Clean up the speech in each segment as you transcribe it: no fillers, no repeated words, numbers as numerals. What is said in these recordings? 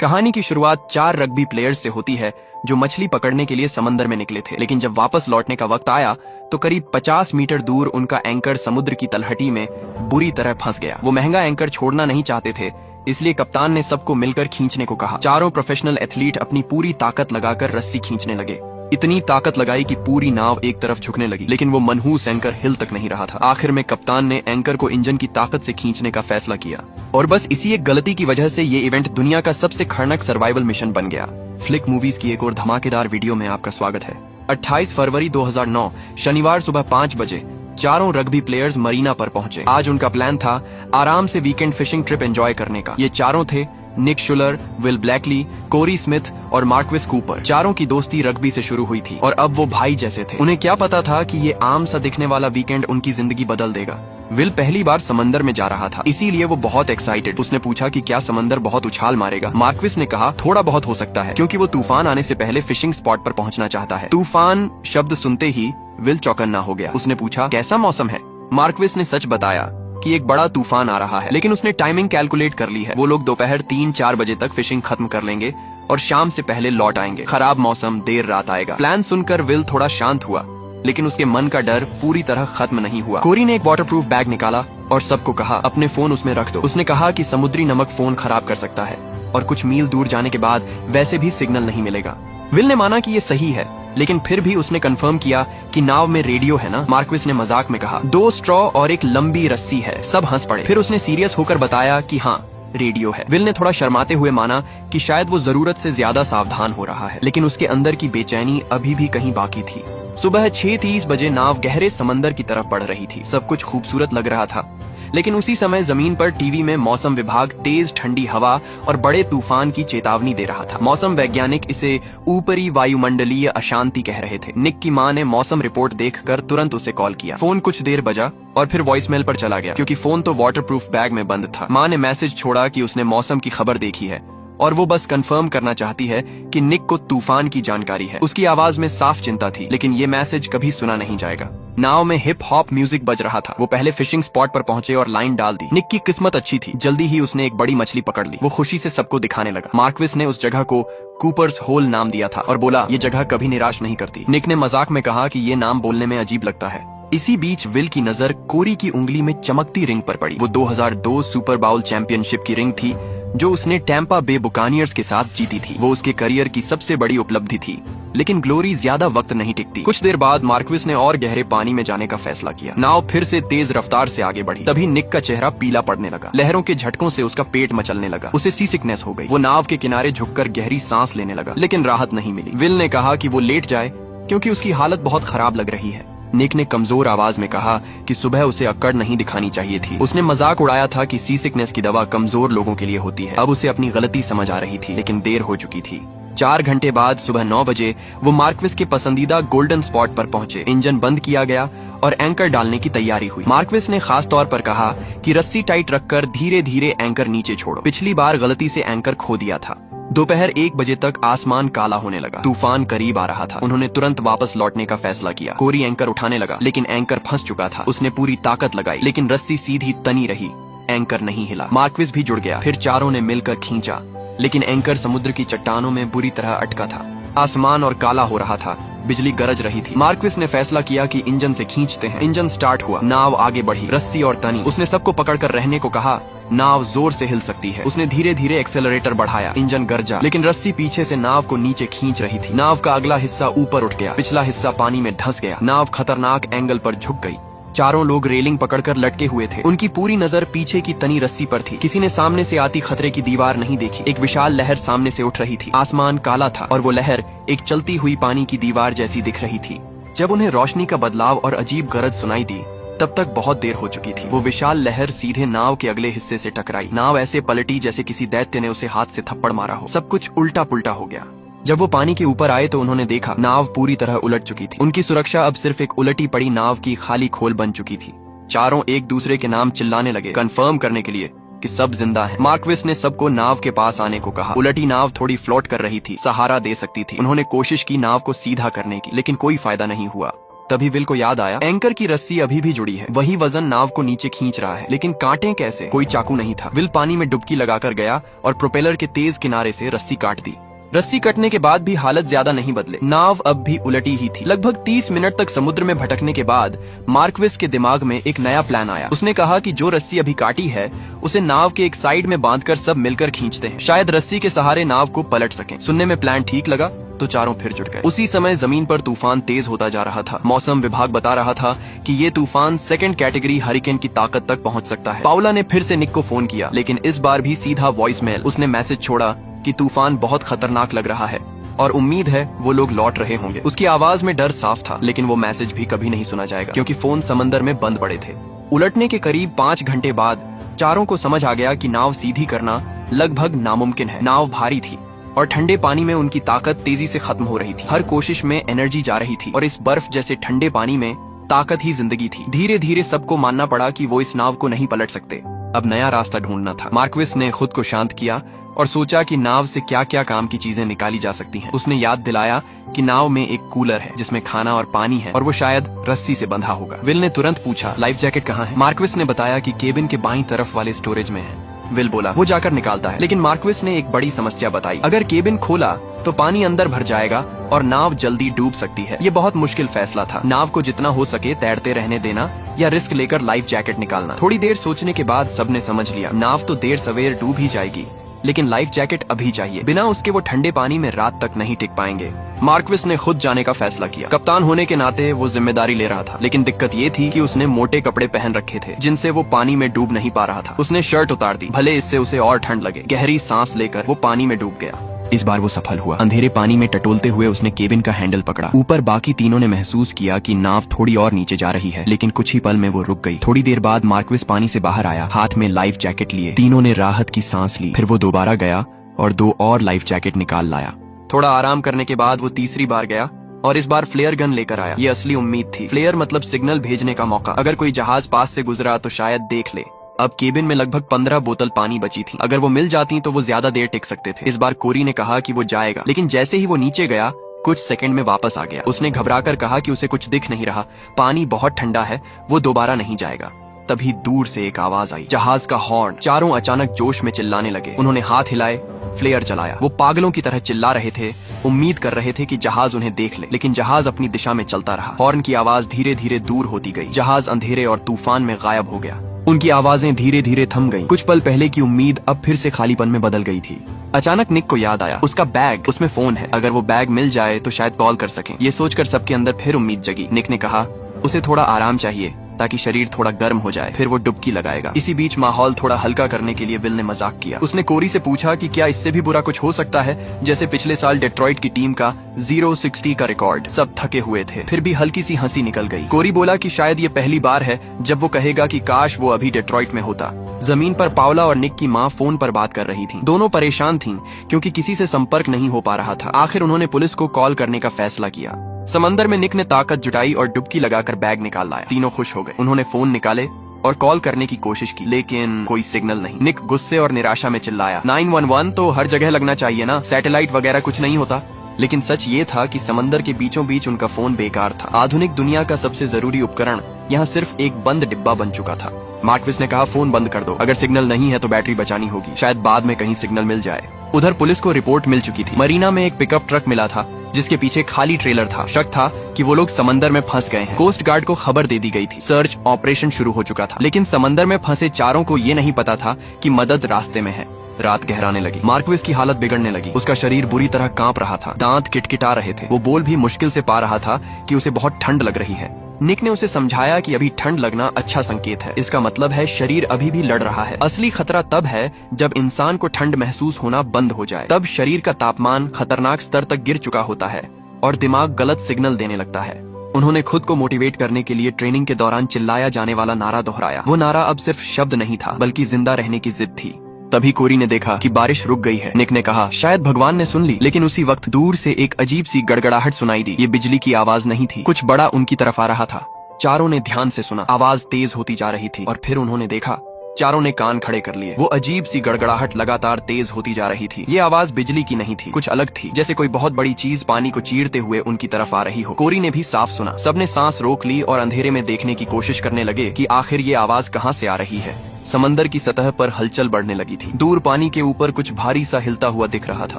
कहानी की शुरुआत 4 रग्बी प्लेयर्स से होती है जो मछली पकड़ने के लिए समंदर में निकले थे, लेकिन जब वापस लौटने का वक्त आया तो करीब 50 मीटर दूर उनका एंकर समुद्र की तलहटी में बुरी तरह फंस गया। वो महंगा एंकर छोड़ना नहीं चाहते थे, इसलिए कप्तान ने सबको मिलकर खींचने को कहा। चारों प्रोफेशनल एथलीट अपनी पूरी ताकत लगाकर रस्सी खींचने लगे। इतनी ताकत लगाई कि पूरी नाव एक तरफ झुकने लगी, लेकिन वो मनहूस एंकर हिल तक नहीं रहा था। आखिर में कप्तान ने एंकर को इंजन की ताकत से खींचने का फैसला किया और बस इसी एक गलती की वजह से ये इवेंट दुनिया का सबसे खतरनाक सर्वाइवल मिशन बन गया। फ्लिक मूवीज की एक और धमाकेदार वीडियो में आपका स्वागत है। 28 फरवरी 2009 शनिवार सुबह 5 बजे चारों रग्बी प्लेयर्स मरीना पर पहुंचे। आज उनका प्लान था आराम से वीकेंड फिशिंग ट्रिप एंजॉय करने का। ये चारों थे निक शुलर, विल ब्लैकली, कोरी स्मिथ और मार्क्विस कूपर। चारों की दोस्ती रग्बी से शुरू हुई थी और अब वो भाई जैसे थे। उन्हें क्या पता था कि ये आम सा दिखने वाला वीकेंड उनकी जिंदगी बदल देगा। विल पहली बार समंदर में जा रहा था, इसीलिए वो बहुत एक्साइटेड। उसने पूछा कि क्या समंदर बहुत उछाल मारेगा। मार्क्विस ने कहा थोड़ा बहुत हो सकता है, क्योंकि वो तूफान आने से पहले फिशिंग स्पॉट पर पहुंचना चाहता है। तूफान शब्द सुनते ही विल चौकन्ना हो गया। उसने पूछा कैसा मौसम है। मार्क्विस ने सच बताया कि एक बड़ा तूफान आ रहा है, लेकिन उसने टाइमिंग कैलकुलेट कर ली है। वो लोग दोपहर 3-4 बजे तक फिशिंग खत्म कर लेंगे और शाम से पहले लौट आएंगे। खराब मौसम, देर रात आएगा। प्लान सुनकर विल थोड़ा शांत हुआ, लेकिन उसके मन का डर पूरी तरह खत्म नहीं हुआ। कोरी ने एक वाटरप्रूफ बैग निकाला और सबको कहा अपने फोन उसमें रख दो। उसने कहा कि समुद्री नमक फोन खराब कर सकता है और कुछ मील दूर जाने के बाद वैसे भी सिग्नल नहीं मिलेगा। विल ने माना कि ये सही है, लेकिन फिर भी उसने कंफर्म किया कि नाव में रेडियो है ना। मार्क्विस ने मजाक में कहा 2 स्ट्रॉ और एक लंबी रस्सी है। सब हंस पड़े। फिर उसने सीरियस होकर बताया कि हाँ, रेडियो है। विल ने थोड़ा शर्माते हुए माना कि शायद वो जरूरत से ज्यादा सावधान हो रहा है, लेकिन उसके अंदर की बेचैनी अभी भी कहीं बाकी थी। सुबह 6:30 बजे नाव गहरे समंदर की तरफ बढ़ रही थी। सब कुछ खूबसूरत लग रहा था, लेकिन उसी समय जमीन पर टीवी में मौसम विभाग तेज ठंडी हवा और बड़े तूफान की चेतावनी दे रहा था। मौसम वैज्ञानिक इसे ऊपरी वायुमंडलीय अशांति कह रहे थे। निक की मां ने मौसम रिपोर्ट देखकर तुरंत उसे कॉल किया। फोन कुछ देर बजा और फिर वॉइसमेल पर चला गया, क्योंकि फोन तो वाटरप्रूफ बैग में बंद था। मां ने मैसेज छोड़ा कि उसने मौसम की खबर देखी है और वो बस कंफर्म करना चाहती है कि निक को तूफान की जानकारी है। उसकी आवाज में साफ चिंता थी, लेकिन ये मैसेज कभी सुना नहीं जाएगा। नाव में हिप हॉप म्यूजिक बज रहा था। वो पहले फिशिंग स्पॉट पर पहुंचे और लाइन डाल दी। निक की किस्मत अच्छी थी, जल्दी ही उसने एक बड़ी मछली पकड़ ली। वो खुशी से सबको दिखाने लगा। मार्क्विस ने उस जगह को कूपर्स होल नाम दिया था और बोला ये जगह कभी निराश नहीं करती। निक ने मजाक में कहा कि ये नाम बोलने में अजीब लगता है। इसी बीच विल की नजर कोरी की उंगली में चमकती रिंग पर पड़ी। वो 2002 सुपर बाउल चैंपियनशिप की रिंग थी जो उसने टैंपा बे बुकानियर्स के साथ जीती थी। वो उसके करियर की सबसे बड़ी उपलब्धि थी, लेकिन ग्लोरी ज्यादा वक्त नहीं टिकती। कुछ देर बाद मार्क्विस ने और गहरे पानी में जाने का फैसला किया। नाव फिर से तेज रफ्तार से आगे बढ़ी। तभी निक का चेहरा पीला पड़ने लगा। लहरों के झटकों से उसका पेट मचलने लगा। उसे सी सिकनेस हो गई। वो नाव के किनारे झुककर गहरी सांस लेने लगा, लेकिन राहत नहीं मिली। विल ने कहा कि वो लेट जाए क्योंकि उसकी हालत बहुत खराब लग रही है। निक ने कमजोर आवाज में कहा कि सुबह उसे अक्कड़ नहीं दिखानी चाहिए थी। उसने मजाक उड़ाया था कि सी सिकनेस की दवा कमजोर लोगों के लिए होती है। अब उसे अपनी गलती समझ आ रही थी, लेकिन देर हो चुकी थी। 4 घंटे बाद सुबह 9 बजे वो मार्क्विस के पसंदीदा गोल्डन स्पॉट पर पहुंचे। इंजन बंद किया गया और एंकर डालने की तैयारी हुई। मार्क्विस ने खास तौर पर कहा कि रस्सी टाइट रखकर धीरे धीरे एंकर नीचे छोड़ो। पिछली बार गलती से एंकर खो दिया था। दोपहर 1 बजे तक आसमान काला होने लगा। तूफान करीब आ रहा था। उन्होंने तुरंत वापस लौटने का फैसला किया। कोरी एंकर उठाने लगा, लेकिन एंकर फंस चुका था। उसने पूरी ताकत लगाई, लेकिन रस्सी सीधी तनी रही। एंकर नहीं हिला। मार्क्विस भी जुड़ गया। फिर चारों ने मिलकर खींचा, लेकिन एंकर समुद्र की चट्टानों में बुरी तरह अटका था। आसमान और काला हो रहा था। बिजली गरज रही थी। मार्क्विस ने फैसला किया कि इंजन से खींचते हैं। इंजन स्टार्ट हुआ। नाव आगे बढ़ी। रस्सी और तनी। उसने सबको पकड़कर रहने को कहा। नाव जोर से हिल सकती है। उसने धीरे धीरे एक्सेलरेटर बढ़ाया। इंजन गरजा, लेकिन रस्सी पीछे से नाव को नीचे खींच रही थी। नाव का अगला हिस्सा ऊपर उठ गया। पिछला हिस्सा पानी में धंस गया। नाव खतरनाक एंगल पर झुक गई। चारों लोग रेलिंग पकड़कर लटके हुए थे। उनकी पूरी नजर पीछे की तनी रस्सी पर थी। किसी ने सामने से आती खतरे की दीवार नहीं देखी। एक विशाल लहर सामने से उठ रही थी। आसमान काला था और वो लहर एक चलती हुई पानी की दीवार जैसी दिख रही थी। जब उन्हें रोशनी का बदलाव और अजीब गरज सुनाई दी, तब तक बहुत देर हो चुकी थी। वो विशाल लहर सीधे नाव के अगले हिस्से से टकराई। नाव ऐसे पलटी जैसे किसी दैत्य ने उसे हाथ से थप्पड़ मारा हो। सब कुछ उल्टा पुल्टा हो गया। जब वो पानी के ऊपर आए तो उन्होंने देखा नाव पूरी तरह उलट चुकी थी। उनकी सुरक्षा अब सिर्फ एक उलटी पड़ी नाव की खाली खोल बन चुकी थी। चारों एक दूसरे के नाम चिल्लाने लगे, कंफर्म करने के लिए कि सब जिंदा हैं। मार्क्विस ने सबको नाव के पास आने को कहा। उलटी नाव थोड़ी फ्लोट कर रही थी, सहारा दे सकती थी। उन्होंने कोशिश की नाव को सीधा करने की, लेकिन कोई फायदा नहीं हुआ। तभी विल को याद आया एंकर की रस्सी अभी भी जुड़ी है, वही वजन नाव को नीचे खींच रहा है, लेकिन कांटे कैसे? कोई चाकू नहीं था। विल पानी में डुबकी लगाकर गया और प्रोपेलर के तेज किनारे से रस्सी काट दी। रस्सी कटने के बाद भी हालत ज्यादा नहीं बदले, नाव अब भी उलटी ही थी। लगभग 30 मिनट तक समुद्र में भटकने के बाद मार्क्विस के दिमाग में एक नया प्लान आया। उसने कहा कि जो रस्सी अभी काटी है उसे नाव के एक साइड में बांधकर सब मिलकर खींचते हैं, शायद रस्सी के सहारे नाव को पलट सकें। सुनने में प्लान ठीक लगा तो चारों फिर जुट गए। उसी समय जमीन पर तूफान तेज होता जा रहा था। मौसम विभाग बता रहा था कि ये तूफान 2nd कैटेगरी हरिकेन की ताकत तक पहुंच सकता है। पाउला ने फिर से निक को फोन किया, लेकिन इस बार भी सीधा वॉइसमेल। उसने मैसेज छोड़ा कि तूफान बहुत खतरनाक लग रहा है और उम्मीद है वो लोग लौट रहे होंगे। उसकी आवाज में डर साफ था, लेकिन वो मैसेज भी कभी नहीं सुना जाएगा क्योंकि फोन समंदर में बंद पड़े थे। उलटने के करीब 5 घंटे बाद चारों को समझ आ गया कि नाव सीधी करना लगभग नामुमकिन है। नाव भारी थी और ठंडे पानी में उनकी ताकत तेजी से खत्म हो रही थी। हर कोशिश में एनर्जी जा रही थी और इस बर्फ जैसे ठंडे पानी में ताकत ही जिंदगी थी। धीरे धीरे सबको मानना पड़ा कि वो इस नाव को नहीं पलट सकते। अब नया रास्ता ढूंढना था। मार्क्विस ने खुद को शांत किया और सोचा कि नाव से क्या क्या काम की चीजें निकाली जा सकती हैं। उसने याद दिलाया कि नाव में एक कूलर है जिसमें खाना और पानी है और वो शायद रस्सी से बंधा होगा। विल ने तुरंत पूछा, लाइफ जैकेट कहाँ है? मार्क्विस ने बताया कि केबिन के बाईं तरफ वाले स्टोरेज में है। विल बोला, वो जाकर निकालता है। लेकिन मार्क्विस ने एक बड़ी समस्या बताई, अगर केबिन खोला तो पानी अंदर भर जाएगा और नाव जल्दी डूब सकती है। ये बहुत मुश्किल फैसला था। नाव को जितना हो सके तैरते रहने देना या रिस्क लेकर लाइफ जैकेट निकालना। थोड़ी देर सोचने के बाद सबने समझ लिया, नाव तो देर सवेर डूब ही जाएगी, लेकिन लाइफ जैकेट अभी चाहिए। बिना उसके वो ठंडे पानी में रात तक नहीं टिक पाएंगे। मार्क्विस ने खुद जाने का फैसला किया। कप्तान होने के नाते वो जिम्मेदारी ले रहा था, लेकिन दिक्कत ये थी कि उसने मोटे कपड़े पहन रखे थे जिनसे वो पानी में डूब नहीं पा रहा था। उसने शर्ट उतार दी, भले इससे उसे और ठंड लगे। गहरी सांस लेकर वो पानी में डूब गया। इस बार वो सफल हुआ। अंधेरे पानी में टटोलते हुए उसने केबिन का हैंडल पकड़ा। ऊपर बाकी तीनों ने महसूस किया कि नाव थोड़ी और नीचे जा रही है, लेकिन कुछ ही पल में वो रुक गई। थोड़ी देर बाद मार्क्विस पानी से बाहर आया, हाथ में लाइफ जैकेट लिए। तीनों ने राहत की सांस ली। फिर वो दोबारा गया और 2 और लाइफ जैकेट निकाल लाया। थोड़ा आराम करने के बाद वो तीसरी बार गया और इस बार फ्लेयर गन लेकर आया। ये असली उम्मीद थी। फ्लेयर मतलब सिग्नल भेजने का मौका। अगर कोई जहाज पास से गुजरा तो शायद देख ले। अब केबिन में लगभग 15 बोतल पानी बची थी। अगर वो मिल जाती तो वो ज्यादा देर टिक सकते थे। इस बार कोरी ने कहा कि वो जाएगा, लेकिन जैसे ही वो नीचे गया कुछ सेकंड में वापस आ गया। उसने घबराकर कहा कि उसे कुछ दिख नहीं रहा, पानी बहुत ठंडा है, वो दोबारा नहीं जाएगा। तभी दूर से एक आवाज आई, जहाज का हॉर्न। चारों अचानक जोश में चिल्लाने लगे। उन्होंने हाथ हिलाए, फ्लेयर चलाया। वो पागलों की तरह चिल्ला रहे थे, उम्मीद कर रहे थे कि जहाज उन्हें देख ले, लेकिन जहाज अपनी दिशा में चलता रहा। हॉर्न की आवाज धीरे धीरे दूर होती गई। जहाज अंधेरे और तूफान में गायब हो गया। उनकी आवाजें धीरे धीरे थम गईं। कुछ पल पहले की उम्मीद अब फिर से खालीपन में बदल गई थी। अचानक निक को याद आया, उसका बैग, उसमें फोन है। अगर वो बैग मिल जाए तो शायद कॉल कर सकें। ये सोचकर सबके अंदर फिर उम्मीद जगी। निक ने कहा उसे थोड़ा आराम चाहिए ताकि शरीर थोड़ा गर्म हो जाए, फिर वो डुबकी लगाएगा। इसी बीच माहौल थोड़ा हल्का करने के लिए विल ने मजाक किया। उसने कोरी से पूछा कि क्या इससे भी बुरा कुछ हो सकता है, जैसे पिछले साल डेट्रॉइट की टीम का 0-60 का रिकॉर्ड। सब थके हुए थे, फिर भी हल्की सी हंसी निकल गई। कोरी बोला कि शायद ये पहली बार है जब वो कहेगा कि काश वो अभी डेट्रॉइट में होता। जमीन पर पावला और निक की माँ फोन पर बात कर रही थी। दोनों परेशान थीं क्योंकि किसी से संपर्क नहीं हो पा रहा था। आखिर उन्होंने पुलिस को कॉल करने का फैसला किया। समंदर में निक ने ताकत जुटाई और डुबकी लगाकर बैग निकाल लाया। तीनों खुश हो गए। उन्होंने फोन निकाले और कॉल करने की कोशिश की, लेकिन कोई सिग्नल नहीं। निक गुस्से और निराशा में चिल्लाया, 911 तो हर जगह लगना चाहिए ना, सैटेलाइट वगैरह कुछ नहीं होता। लेकिन सच ये था कि समंदर के बीचों बीच उनका फोन बेकार था। आधुनिक दुनिया का सबसे जरूरी उपकरण यहाँ सिर्फ एक बंद डिब्बा बन चुका था। मार्क्विस ने कहा, फोन बंद कर दो, अगर सिग्नल नहीं है तो बैटरी बचानी होगी, शायद बाद में कहीं सिग्नल मिल जाए। उधर पुलिस को रिपोर्ट मिल चुकी थी। मरीना में एक पिकअप ट्रक मिला था जिसके पीछे खाली ट्रेलर था। शक था कि वो लोग समंदर में फंस गए हैं। कोस्ट गार्ड को खबर दे दी गई थी। सर्च ऑपरेशन शुरू हो चुका था, लेकिन समंदर में फंसे चारों को ये नहीं पता था कि मदद रास्ते में है। रात गहराने लगी। मार्क्विस की हालत बिगड़ने लगी। उसका शरीर बुरी तरह कांप रहा था, दांत किटकिटा रहे थे। वो बोल भी मुश्किल से पा रहा था कि उसे बहुत ठंड लग रही है। निक ने उसे समझाया कि अभी ठंड लगना अच्छा संकेत है, इसका मतलब है शरीर अभी भी लड़ रहा है। असली खतरा तब है जब इंसान को ठंड महसूस होना बंद हो जाए। तब शरीर का तापमान खतरनाक स्तर तक गिर चुका होता है और दिमाग गलत सिग्नल देने लगता है। उन्होंने खुद को मोटिवेट करने के लिए ट्रेनिंग के दौरान चिल्लाया जाने वाला नारा दोहराया। वो नारा अब सिर्फ शब्द नहीं था, बल्कि जिंदा रहने की जिद थी। तभी कोरी ने देखा कि बारिश रुक गई है। निक ने कहा, शायद भगवान ने सुन ली। लेकिन उसी वक्त दूर से एक अजीब सी गड़गड़ाहट सुनाई दी। ये बिजली की आवाज नहीं थी, कुछ बड़ा उनकी तरफ आ रहा था। चारों ने ध्यान से सुना। आवाज तेज होती जा रही थी और फिर उन्होंने देखा चारों ने कान खड़े कर लिए। वो अजीब सी गड़गड़ाहट लगातार तेज होती जा रही थी। ये आवाज बिजली की नहीं थी, कुछ अलग थी, जैसे कोई बहुत बड़ी चीज पानी को चीरते हुए उनकी तरफ आ रही हो। कोरी ने भी साफ सुना। सबने सांस रोक ली और अंधेरे में देखने की कोशिश करने लगे कि आखिर ये आवाज कहाँ से आ रही है। समंदर की सतह पर हलचल बढ़ने लगी थी। दूर पानी के ऊपर कुछ भारी सा हिलता हुआ दिख रहा था।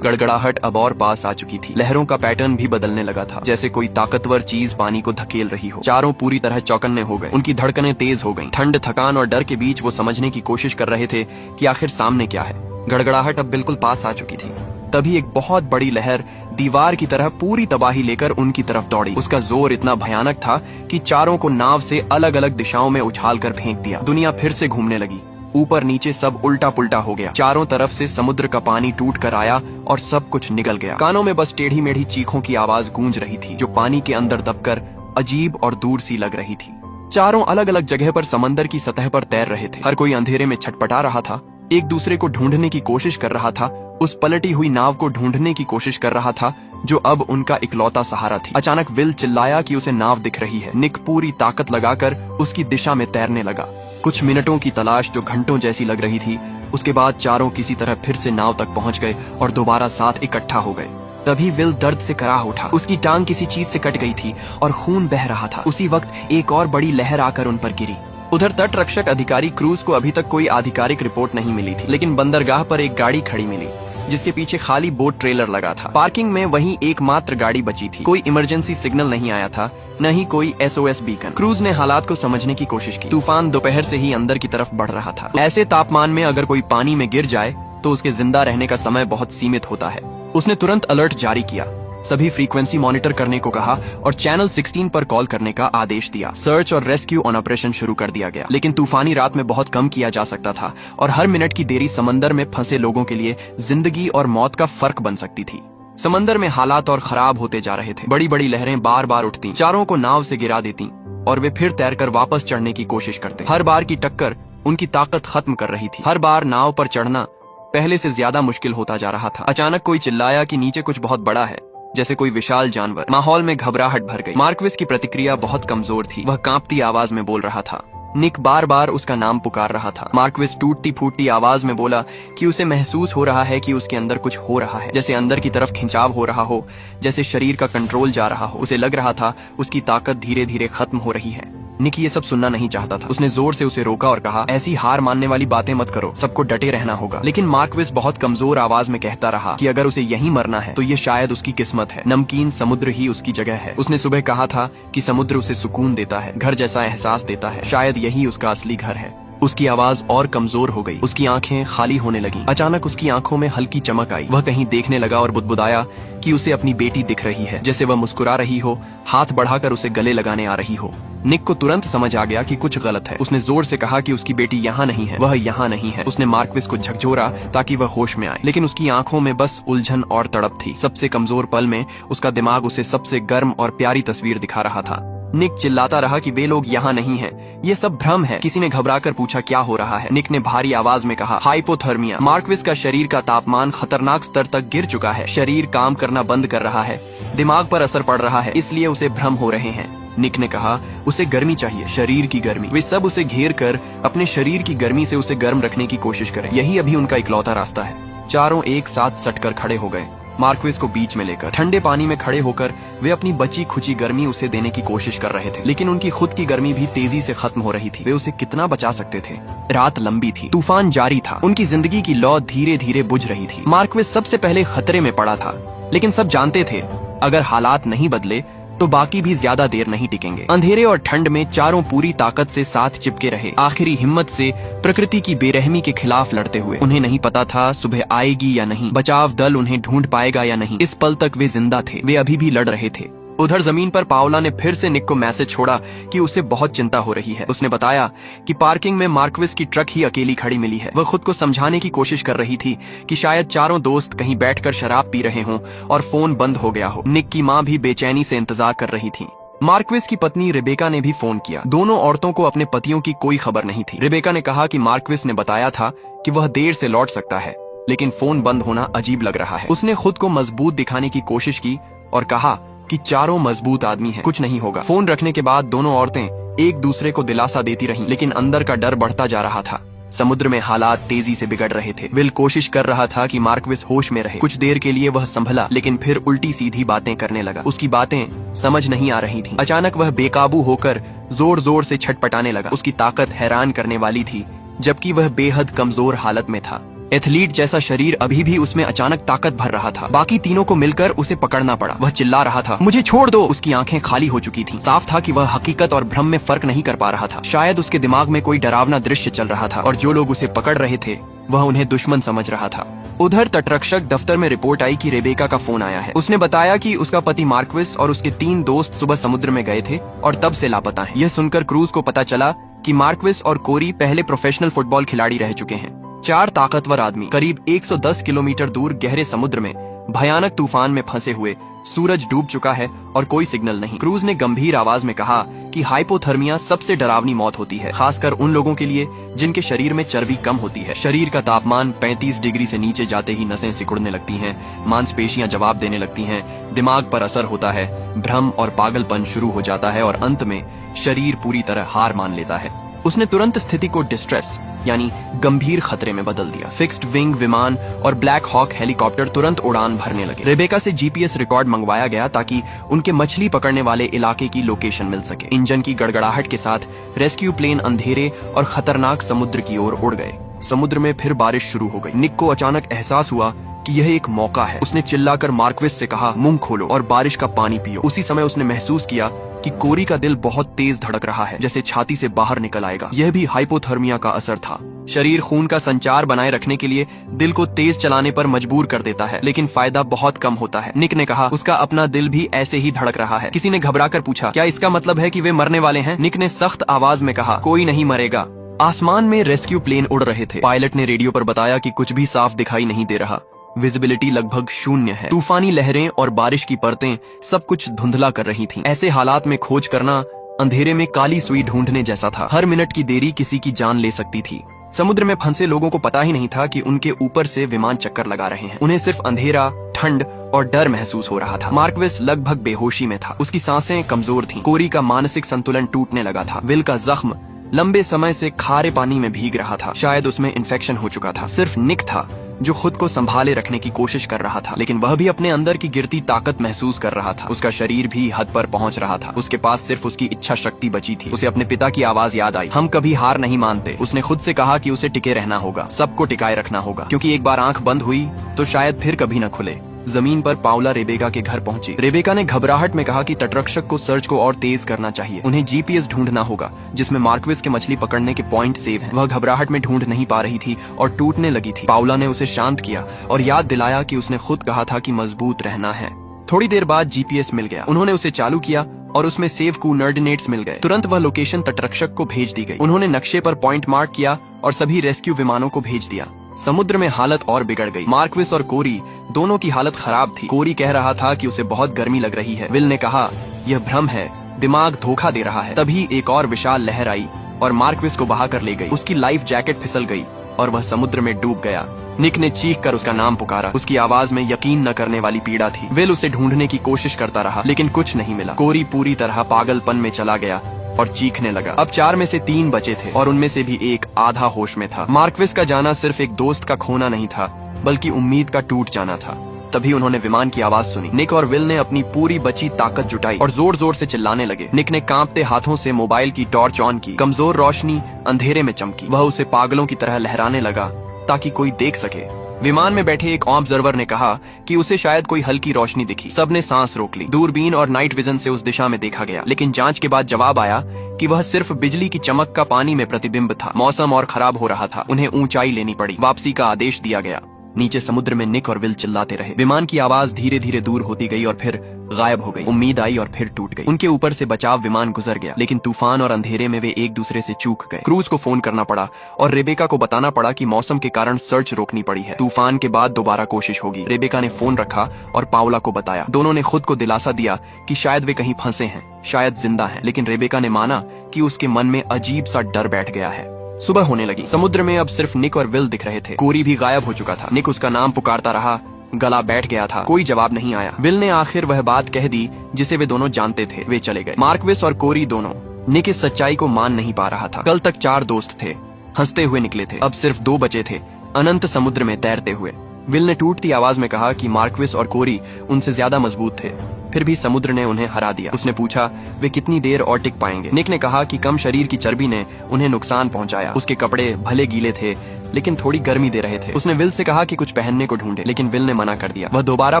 गड़गड़ाहट अब और पास आ चुकी थी। लहरों का पैटर्न भी बदलने लगा था, जैसे कोई ताकतवर चीज पानी को धकेल रही हो। चारों पूरी तरह चौकन्ने हो गए। उनकी धड़कनें तेज हो गईं। ठंड, थकान और डर के बीच वो समझने की कोशिश कर रहे थे कि आखिर सामने क्या है। गड़गड़ाहट अब बिल्कुल पास आ चुकी थी। तभी एक बहुत बड़ी लहर दीवार की तरह पूरी तबाही लेकर उनकी तरफ दौड़ी। उसका जोर इतना भयानक था कि चारों को नाव से अलग अलग दिशाओं में उछालकर फेंक दिया। दुनिया फिर से घूमने लगी। ऊपर नीचे सब उल्टा पुल्टा हो गया। चारों तरफ से समुद्र का पानी टूट कर आया और सब कुछ निगल गया। कानों में बस टेढ़ी मेढ़ी चीखों की आवाज गूंज रही थी, जो पानी के अंदर दबकर अजीब और दूर सी लग रही थी। चारों अलग अलग जगह पर समंदर की सतह पर तैर रहे थे। हर कोई अंधेरे में छटपटा रहा था, एक दूसरे को ढूंढने की कोशिश कर रहा था, उस पलटी हुई नाव को ढूंढने की कोशिश कर रहा था जो अब उनका इकलौता सहारा थी। अचानक विल चिल्लाया कि उसे नाव दिख रही है। निक पूरी ताकत लगाकर उसकी दिशा में तैरने लगा। कुछ मिनटों की तलाश जो घंटों जैसी लग रही थी, उसके बाद चारों किसी तरह फिर से नाव तक पहुंच गए और दोबारा साथ इकट्ठा हो गए। तभी विल दर्द से कराह उठा। उसकी टांग किसी चीज से कट गई थी और खून बह रहा था। उसी वक्त एक और बड़ी लहर आकर उन पर गिरी। उधर तट रक्षक अधिकारी क्रूज को अभी तक कोई आधिकारिक रिपोर्ट नहीं मिली थी, लेकिन बंदरगाह पर एक गाड़ी खड़ी मिली जिसके पीछे खाली बोट ट्रेलर लगा था। पार्किंग में वहीं एकमात्र गाड़ी बची थी। कोई इमरजेंसी सिग्नल नहीं आया था, न ही कोई SOS बीकन। क्रूज ने हालात को समझने की कोशिश की। तूफान दोपहर से ही अंदर की तरफ बढ़ रहा था। ऐसे तापमान में अगर कोई पानी में गिर जाए तो उसके जिंदा रहने का समय बहुत सीमित होता है। उसने तुरंत अलर्ट जारी किया, सभी फ्रीक्वेंसी मॉनिटर करने को कहा और चैनल 16 पर कॉल करने का आदेश दिया। सर्च और रेस्क्यू ऑन ऑपरेशन शुरू कर दिया गया, लेकिन तूफानी रात में बहुत कम किया जा सकता था और हर मिनट की देरी समंदर में फंसे लोगों के लिए जिंदगी और मौत का फर्क बन सकती थी। समंदर में हालात और खराब होते जा रहे थे। बड़ी बड़ी लहरें बार बार उठती, चारों को नाव से गिरा देती और वे फिर तैरकर वापस चढ़ने की कोशिश करते। हर बार की टक्कर उनकी ताकत खत्म कर रही थी। हर बार नाव पर चढ़ना पहले से ज्यादा मुश्किल होता जा रहा था। अचानक कोई चिल्लाया कि नीचे कुछ बहुत बड़ा है, जैसे कोई विशाल जानवर। माहौल में घबराहट भर गई। मार्क्विस की प्रतिक्रिया बहुत कमजोर थी। वह कांपती आवाज में बोल रहा था। निक बार बार उसका नाम पुकार रहा था। मार्क्विस टूटती फूटती आवाज में बोला कि उसे महसूस हो रहा है कि उसके अंदर कुछ हो रहा है, जैसे अंदर की तरफ खिंचाव हो रहा हो, जैसे शरीर का कंट्रोल जा रहा हो। उसे लग रहा था उसकी ताकत धीरे धीरे खत्म हो रही है। निक ये सब सुनना नहीं चाहता था। उसने जोर से उसे रोका और कहा, ऐसी हार मानने वाली बातें मत करो, सबको डटे रहना होगा। लेकिन मार्क्विस बहुत कमजोर आवाज में कहता रहा कि अगर उसे यहीं मरना है तो ये शायद उसकी किस्मत है। नमकीन समुद्र ही उसकी जगह है। उसने सुबह कहा था कि समुद्र उसे सुकून देता है, घर जैसा एहसास देता है। शायद यही उसका असली घर है। उसकी आवाज और कमजोर हो गई। उसकी आंखें खाली होने लगीं। अचानक उसकी आंखों में हल्की चमक आई। वह कहीं देखने लगा और बुदबुदाया कि उसे अपनी बेटी दिख रही है, जैसे वह मुस्कुरा रही हो, हाथ बढ़ाकर उसे गले लगाने आ रही हो। निक को तुरंत समझ आ गया कि कुछ गलत है। उसने जोर से कहा कि उसकी बेटी यहाँ नहीं है, वह यहाँ नहीं है। उसने मार्क्विस को झकझोरा ताकि वह होश में आए, लेकिन उसकी आंखों में बस उलझन और तड़प थी। सबसे कमजोर पल में उसका दिमाग उसे सबसे गर्म और प्यारी तस्वीर दिखा रहा था। निक चिल्लाता रहा कि वे लोग यहाँ नहीं हैं, ये सब भ्रम है। किसी ने घबराकर पूछा क्या हो रहा है। निक ने भारी आवाज में कहा, हाइपोथर्मिया। मार्क्विस का शरीर का तापमान खतरनाक स्तर तक गिर चुका है। शरीर काम करना बंद कर रहा है, दिमाग पर असर पड़ रहा है, इसलिए उसे भ्रम हो रहे हैं। निक ने कहा, उसे गर्मी चाहिए, शरीर की गर्मी। वे सब उसे घेर कर अपने शरीर की गर्मी से उसे गर्म रखने की कोशिश करें। यही अभी उनका इकलौता रास्ता है। चारों एक साथ सटकर खड़े हो गए, मार्क्विस को बीच में लेकर। ठंडे पानी में खड़े होकर वे अपनी बची खुची गर्मी उसे देने की कोशिश कर रहे थे, लेकिन उनकी खुद की गर्मी भी तेजी से खत्म हो रही थी। वे उसे कितना बचा सकते थे। रात लंबी थी, तूफान जारी था, उनकी जिंदगी की लौ धीरे धीरे बुझ रही थी। मार्क्विस सबसे पहले खतरे में पड़ा था, लेकिन सब जानते थे अगर हालात नहीं बदले तो बाकी भी ज्यादा देर नहीं टिकेंगे। अंधेरे और ठंड में चारों पूरी ताकत से साथ चिपके रहे, आखिरी हिम्मत से प्रकृति की बेरहमी के खिलाफ लड़ते हुए। उन्हें नहीं पता था सुबह आएगी या नहीं, बचाव दल उन्हें ढूंढ पाएगा या नहीं। इस पल तक वे जिंदा थे, वे अभी भी लड़ रहे थे। उधर जमीन पर पाओला ने फिर से निक को मैसेज छोड़ा कि उसे बहुत चिंता हो रही है। उसने बताया कि पार्किंग में मार्क्विस की ट्रक ही अकेली खड़ी मिली है। वह खुद को समझाने की कोशिश कर रही थी कि शायद चारों दोस्त कहीं बैठकर शराब पी रहे हों और फोन बंद हो गया हो। निक की माँ भी बेचैनी से इंतजार कर रही थी। मार्क्विस की पत्नी रेबेका ने भी फोन किया। दोनों औरतों को अपने पतियों की कोई खबर नहीं थी। रेबेका ने कहा कि मार्क्विस ने बताया था कि वह देर से लौट सकता है, लेकिन फोन बंद होना अजीब लग रहा है। उसने खुद को मजबूत दिखाने की कोशिश की और कहा कि चारों मजबूत आदमी हैं, कुछ नहीं होगा। फोन रखने के बाद दोनों औरतें एक दूसरे को दिलासा देती रहीं, लेकिन अंदर का डर बढ़ता जा रहा था। समुद्र में हालात तेजी से बिगड़ रहे थे। विल कोशिश कर रहा था कि मार्क्विस होश में रहे। कुछ देर के लिए वह संभला, लेकिन फिर उल्टी सीधी बातें करने लगा। उसकी बातें समझ नहीं आ रही थीं। अचानक वह बेकाबू होकर जोर जोर से छटपटाने लगा। उसकी ताकत हैरान करने वाली थी, जबकि वह बेहद कमजोर हालत में था। एथलीट जैसा शरीर अभी भी उसमें अचानक ताकत भर रहा था। बाकी तीनों को मिलकर उसे पकड़ना पड़ा। वह चिल्ला रहा था, मुझे छोड़ दो। उसकी आंखें खाली हो चुकी थीं। साफ था कि वह हकीकत और भ्रम में फर्क नहीं कर पा रहा था। शायद उसके दिमाग में कोई डरावना दृश्य चल रहा था और जो लोग उसे पकड़ रहे थे वह उन्हें दुश्मन समझ रहा था। उधर तटरक्षक दफ्तर में रिपोर्ट आई कि रेबेका का फोन आया है। उसने बताया कि उसका पति मार्क्विस और उसके 3 दोस्त सुबह समुद्र में गए थे और तब से लापता हैं। यह सुनकर क्रूज को पता चला कि मार्क्विस और कोरी पहले प्रोफेशनल फुटबॉल खिलाड़ी रह चुके हैं। 4 ताकतवर आदमी करीब 110 किलोमीटर दूर गहरे समुद्र में भयानक तूफान में फंसे हुए। सूरज डूब चुका है और कोई सिग्नल नहीं। क्रूज ने गंभीर आवाज में कहा कि हाइपोथर्मिया सबसे डरावनी मौत होती है, खासकर उन लोगों के लिए जिनके शरीर में चर्बी कम होती है। शरीर का तापमान 35 डिग्री से नीचे जाते ही नसें सिकुड़ने लगती हैं, मांसपेशियां जवाब देने लगती हैं, दिमाग पर असर होता है, भ्रम और पागलपन शुरू हो जाता है और अंत में शरीर पूरी तरह हार मान लेता है। उसने तुरंत स्थिति को डिस्ट्रेस यानी गंभीर खतरे में बदल दिया। फिक्स्ड विंग विमान और ब्लैक हॉक हेलीकॉप्टर तुरंत उड़ान भरने लगे। रेबेका से जीपीएस रिकॉर्ड मंगवाया गया ताकि उनके मछली पकड़ने वाले इलाके की लोकेशन मिल सके। इंजन की गड़गड़ाहट के साथ रेस्क्यू प्लेन अंधेरे और खतरनाक समुद्र की ओर उड़ गए। समुद्र में फिर बारिश शुरू हो गई। निक को अचानक एहसास हुआ कि यह एक मौका है। उसने चिल्लाकर मार्क्विस से कहा, मुंह खोलो और बारिश का पानी पियो। उसी समय उसने महसूस किया कि कोरी का दिल बहुत तेज धड़क रहा है, जैसे छाती से बाहर निकल आएगा। यह भी हाइपोथर्मिया का असर था। शरीर खून का संचार बनाए रखने के लिए दिल को तेज चलाने पर मजबूर कर देता है, लेकिन फायदा बहुत कम होता है। निक ने कहा, उसका अपना दिल भी ऐसे ही धड़क रहा है। किसी ने घबराकर पूछा, क्या इसका मतलब है कि वे मरने वाले हैं? निक ने सख्त आवाज में कहा, कोई नहीं मरेगा। आसमान में रेस्क्यू प्लेन उड़ रहे थे। पायलट ने रेडियो पर बताया कि कुछ भी साफ दिखाई नहीं दे रहा। विजिबिलिटी लगभग शून्य है। तूफानी लहरें और बारिश की परतें सब कुछ धुंधला कर रही थीं। ऐसे हालात में खोज करना अंधेरे में काली सुई ढूंढने जैसा था। हर मिनट की देरी किसी की जान ले सकती थी। समुद्र में फंसे लोगों को पता ही नहीं था कि उनके ऊपर से विमान चक्कर लगा रहे हैं। उन्हें सिर्फ अंधेरा, ठंड और डर महसूस हो रहा था। मार्क्विस लगभग बेहोशी में था। उसकी सांसें कमजोर थीं। कोरी का मानसिक संतुलन टूटने लगा था। विल का जख्म लंबे समय से खारे पानी में भीग रहा था। शायद उसमें इन्फेक्शन हो चुका था। सिर्फ निक था जो खुद को संभाले रखने की कोशिश कर रहा था, लेकिन वह भी अपने अंदर की गिरती ताकत महसूस कर रहा था। उसका शरीर भी हद पर पहुंच रहा था। उसके पास सिर्फ उसकी इच्छा शक्ति बची थी। उसे अपने पिता की आवाज याद आई, हम कभी हार नहीं मानते। उसने खुद से कहा कि उसे टिके रहना होगा, सबको टिकाए रखना होगा, क्योंकि एक बार आंख बंद हुई तो शायद फिर कभी न खुले। जमीन पर पाउला रेबेका के घर पहुंची। रेबेका ने घबराहट में कहा कि तटरक्षक को सर्च को और तेज करना चाहिए। उन्हें जीपीएस ढूंढना होगा जिसमें मार्क्विस के मछली पकड़ने के पॉइंट सेव हैं। वह घबराहट में ढूंढ नहीं पा रही थी और टूटने लगी थी। पाउला ने उसे शांत किया और याद दिलाया कि उसने खुद कहा था कि मजबूत रहना है। थोड़ी देर बाद जीपीएस मिल गया। उन्होंने उसे चालू किया और उसमें सेव कोऑर्डिनेट्स मिल गए। तुरंत वह लोकेशन तटरक्षक को भेज दी गई। उन्होंने नक्शे पर पॉइंट मार्क किया और सभी रेस्क्यू विमानों को भेज दिया। समुद्र में हालत और बिगड़ गई। मार्क्विस और कोरी दोनों की हालत खराब थी। कोरी कह रहा था कि उसे बहुत गर्मी लग रही है। विल ने कहा, यह भ्रम है, दिमाग धोखा दे रहा है। तभी एक और विशाल लहर आई और मार्क्विस को बहा कर ले गई। उसकी लाइफ जैकेट फिसल गई और वह समुद्र में डूब गया। निक ने चीख कर उसका नाम पुकारा। उसकी आवाज में यकीन न करने वाली पीड़ा थी। विल उसे ढूंढने की कोशिश करता रहा, लेकिन कुछ नहीं मिला। कोरी पूरी तरह पागलपन में चला गया और चीखने लगा। अब 4 में से 3 बचे थे और उनमें से भी एक आधा होश में था। मार्क्विस का जाना सिर्फ एक दोस्त का खोना नहीं था, बल्कि उम्मीद का टूट जाना था। तभी उन्होंने विमान की आवाज सुनी। निक और विल ने अपनी पूरी बची ताकत जुटाई और जोर जोर से चिल्लाने लगे। निक ने कांपते हाथों से मोबाइल की टॉर्च ऑन की। कमजोर रोशनी अंधेरे में चमकी। वह उसे पागलों की तरह लहराने लगा ताकि कोई देख सके। विमान में बैठे एक ऑब्जर्वर ने कहा कि उसे शायद कोई हल्की रोशनी दिखी। सबने सांस रोक ली। दूरबीन और नाइट विजन से उस दिशा में देखा गया, लेकिन जांच के बाद जवाब आया कि वह सिर्फ बिजली की चमक का पानी में प्रतिबिंब था। मौसम और खराब हो रहा था। उन्हें ऊंचाई लेनी पड़ी। वापसी का आदेश दिया गया। नीचे समुद्र में निक और विल चिल्लाते रहे। विमान की आवाज धीरे धीरे दूर होती गई और फिर गायब हो गई। उम्मीद आई और फिर टूट गई। उनके ऊपर से बचाव विमान गुजर गया, लेकिन तूफान और अंधेरे में वे एक दूसरे से चूक गए। क्रूज को फोन करना पड़ा और रेबेका को बताना पड़ा कि मौसम के कारण सर्च रोकनी पड़ी है। तूफान के बाद दोबारा कोशिश होगी। रेबेका ने फोन रखा और पाउला को बताया। दोनों ने खुद को दिलासा दिया कि शायद वे कहीं फंसे हैं, शायद जिंदा हैं, लेकिन रेबेका ने माना कि उसके मन में अजीब सा डर बैठ गया है। सुबह होने लगी। समुद्र में अब सिर्फ निक और विल दिख रहे थे। कोरी भी गायब हो चुका था। निक उसका नाम पुकारता रहा, गला बैठ गया था। कोई जवाब नहीं आया। विल ने आखिर वह बात कह दी जिसे वे दोनों जानते थे। वे चले गए। मार्क्विस और कोरी दोनों निक इस सच्चाई को मान नहीं पा रहा था। कल तक 4 दोस्त थे, हंसते हुए निकले थे। अब सिर्फ 2 बचे थे, अनंत समुद्र में तैरते हुए। विल ने टूटती आवाज में कहा कि मार्क्विस और कोरी उनसे ज्यादा मजबूत थे, फिर भी समुद्र ने उन्हें हरा दिया। उसने पूछा वे कितनी देर और टिक पाएंगे। निक ने कहा कि कम शरीर की चर्बी ने उन्हें नुकसान पहुंचाया। उसके कपड़े भले गीले थे लेकिन थोड़ी गर्मी दे रहे थे। उसने विल से कहा कि कुछ पहनने को ढूंढे, लेकिन विल ने मना कर दिया। वह दोबारा